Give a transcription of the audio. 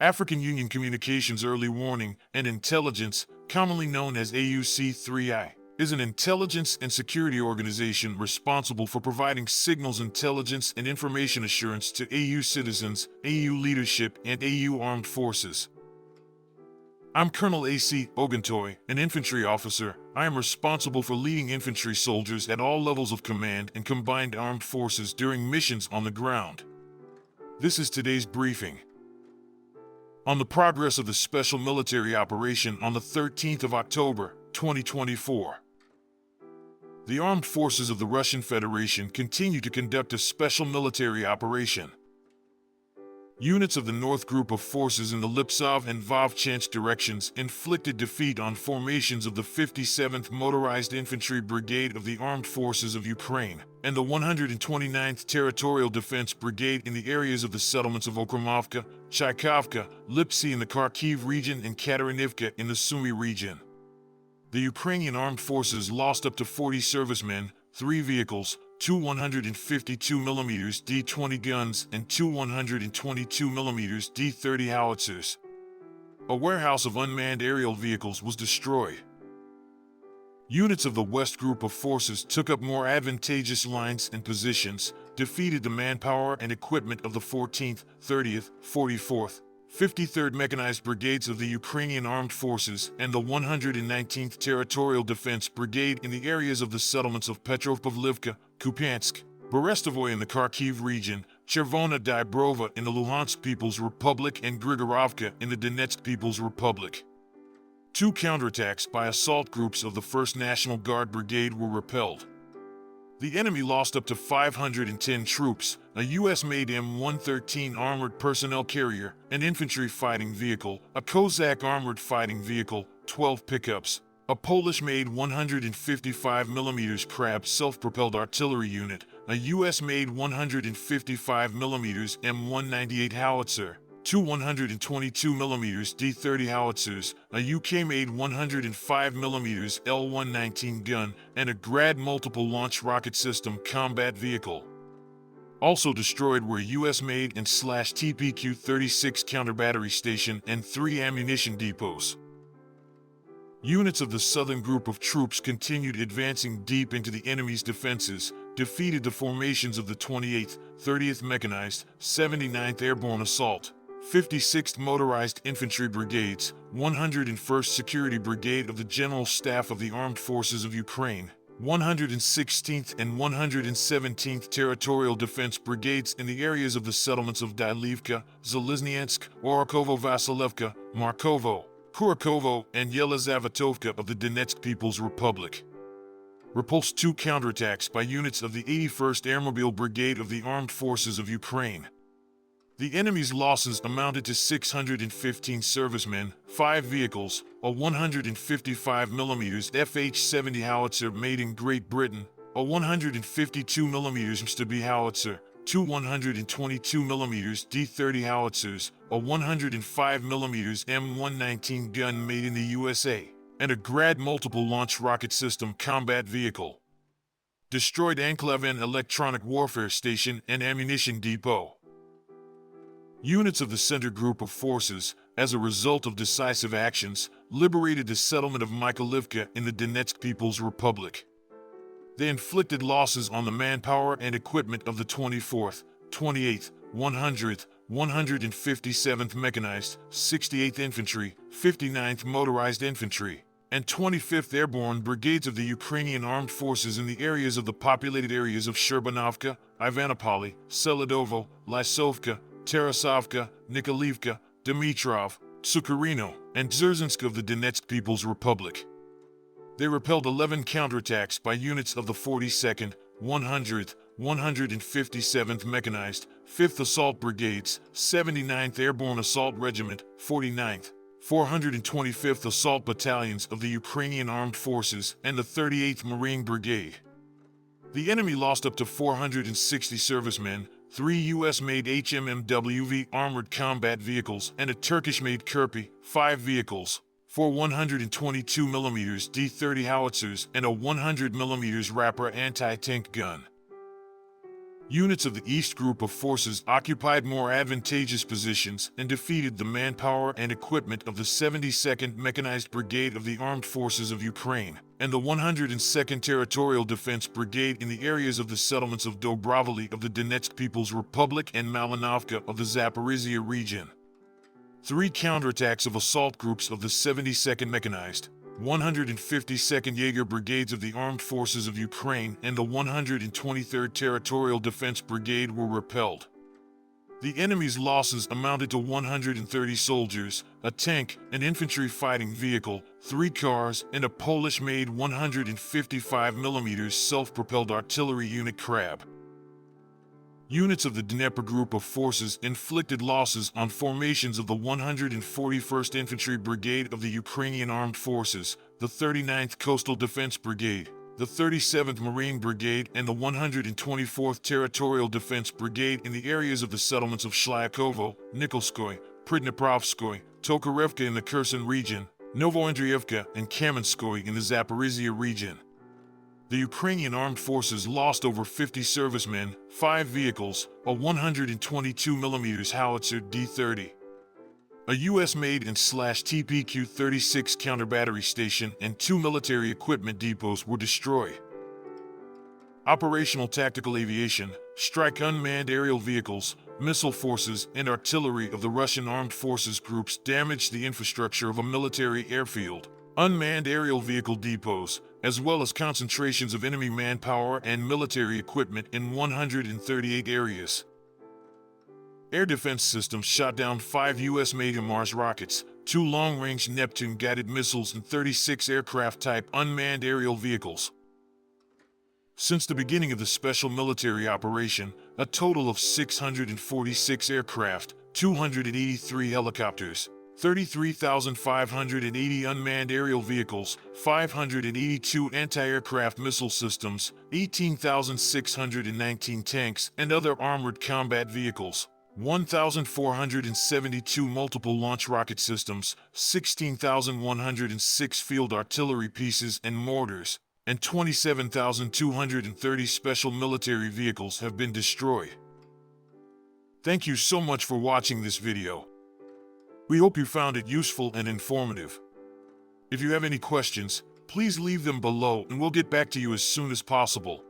African Union Communications Early Warning and Intelligence, commonly known as AUC3I, is an intelligence and security organization responsible for providing signals intelligence and information assurance to AU citizens, AU leadership, and AU armed forces. I'm Colonel A.C. Oguntoye, an infantry officer. I am responsible for leading infantry soldiers at all levels of command and combined armed forces during missions on the ground. This is today's briefing. On the progress of the special military operation on the 13th of October, 2024. The armed forces of the Russian Federation continue to conduct a special military operation. Units of the North Group of Forces in the Lipsov and Vovchansk directions inflicted defeat on formations of the 57th Motorized Infantry Brigade of the Armed Forces of Ukraine and the 129th Territorial Defense Brigade in the areas of the settlements of Okremovka, Chaikovka, Lipsy in the Kharkiv region and Katarinivka in the Sumy region. The Ukrainian armed forces lost up to 40 servicemen, 3 vehicles, 2 152mm D-20 guns, and 2 122mm D-30 howitzers. A warehouse of unmanned aerial vehicles was destroyed. Units of the West Group of Forces took up more advantageous lines and positions, defeated the manpower and equipment of the 14th, 30th, 44th, 53rd Mechanized Brigades of the Ukrainian Armed Forces and the 119th Territorial Defense Brigade in the areas of the settlements of Petrovpavlivka, Kupiansk, Berestovoye in the Kharkiv region, Chervona Dybrova in the Luhansk People's Republic and Grigorovka in the Donetsk People's Republic. 2 counterattacks by assault groups of the 1st National Guard Brigade were repelled. The enemy lost up to 510 troops, a U.S.-made M113 armored personnel carrier, an infantry fighting vehicle, a Cossack armored fighting vehicle, 12 pickups, a Polish-made 155mm Krab self-propelled artillery unit, a U.S.-made 155mm M198 howitzer, 2 122mm D-30 howitzers, a UK-made 105mm L-119 gun, and a Grad multiple launch rocket system combat vehicle. Also destroyed were US-made and /TPQ-36 counter-battery station and 3 ammunition depots. Units of the Southern Group of Troops continued advancing deep into the enemy's defenses, defeated the formations of the 28th, 30th Mechanized, 79th Airborne Assault, 56th Motorized Infantry Brigades, 101st Security Brigade of the General Staff of the Armed Forces of Ukraine, 116th and 117th Territorial Defense Brigades in the areas of the settlements of Dylivka, Zalizniansk, Orakovo-Vasilevka, Markovo, Kurakovo, and Yelizavetovka of the Donetsk People's Republic. Repulsed 2 counterattacks by units of the 81st Airmobile Brigade of the Armed Forces of Ukraine. The enemy's losses amounted to 615 servicemen, 5 vehicles, a 155mm FH-70 howitzer made in Great Britain, a 152mm Mstabi howitzer, 2 122mm D-30 howitzers, a 105mm M119 gun made in the USA, and a Grad multiple launch rocket system combat vehicle. Destroyed Anklavin electronic warfare station and ammunition depot. Units of the Center Group of Forces, as a result of decisive actions, liberated the settlement of Mykolivka in the Donetsk People's Republic. They inflicted losses on the manpower and equipment of the 24th, 28th, 100th, 157th Mechanized, 68th Infantry, 59th Motorized Infantry, and 25th Airborne Brigades of the Ukrainian Armed Forces in the areas of the populated areas of Sherbanovka, Ivanopoly, Seladovo, Lysovka, Tarasovka, Nikolaevka, Dmitrov, Sukharino, and Dzerzhinsk of the Donetsk People's Republic. They repelled 11 counterattacks by units of the 42nd, 100th, 157th Mechanized, 5th Assault Brigades, 79th Airborne Assault Regiment, 49th, 425th Assault Battalions of the Ukrainian Armed Forces, and the 38th Marine Brigade. The enemy lost up to 460 servicemen, 3 US-made HMMWV armored combat vehicles, and a Turkish-made Kirpi, 5 vehicles, 4 122mm D-30 howitzers, and a 100mm Raptor anti-tank gun. Units of the East Group of Forces occupied more advantageous positions and defeated the manpower and equipment of the 72nd Mechanized Brigade of the Armed Forces of Ukraine and the 102nd Territorial Defense Brigade in the areas of the settlements of Dobrovolye of the Donetsk People's Republic and Malinovka of the Zaporizhia region. 3 counterattacks of assault groups of the 72nd Mechanized, 152nd Jaeger Brigades of the Armed Forces of Ukraine and the 123rd Territorial Defense Brigade were repelled. The enemy's losses amounted to 130 soldiers, a tank, an infantry fighting vehicle, 3 cars, and a Polish-made 155mm self-propelled artillery unit Crab. Units of the Dnepr Group of Forces inflicted losses on formations of the 141st Infantry Brigade of the Ukrainian Armed Forces, the 39th Coastal Defense Brigade, the 37th Marine Brigade, and the 124th Territorial Defense Brigade in the areas of the settlements of Shlyakovo, Nikolskoye, Pridneprovskoye, Tokarevka in the Kherson region, Novoandrievka, and Kamenskoye in the Zaporizhia region. The Ukrainian Armed Forces lost over 50 servicemen, 5 vehicles, a 122mm howitzer D-30, a US-made and /TPQ-36 counter-battery station, and 2 military equipment depots were destroyed. Operational tactical aviation, strike unmanned aerial vehicles, missile forces, and artillery of the Russian Armed Forces groups damaged the infrastructure of a military airfield, unmanned aerial vehicle depots, as well as concentrations of enemy manpower and military equipment in 138 areas. Air defense systems shot down 5 US-made Mars rockets, 2 long-range Neptune-guided missiles, and 36 aircraft-type unmanned aerial vehicles. Since the beginning of the special military operation, a total of 646 aircraft, 283 helicopters, 33,580 unmanned aerial vehicles, 582 anti-aircraft missile systems, 18,619 tanks and other armored combat vehicles, 1,472 multiple launch rocket systems, 16,106 field artillery pieces and mortars, and 27,230 special military vehicles have been destroyed. Thank you so much for watching this video. We hope you found it useful and informative. If you have any questions, please leave them below and we'll get back to you as soon as possible.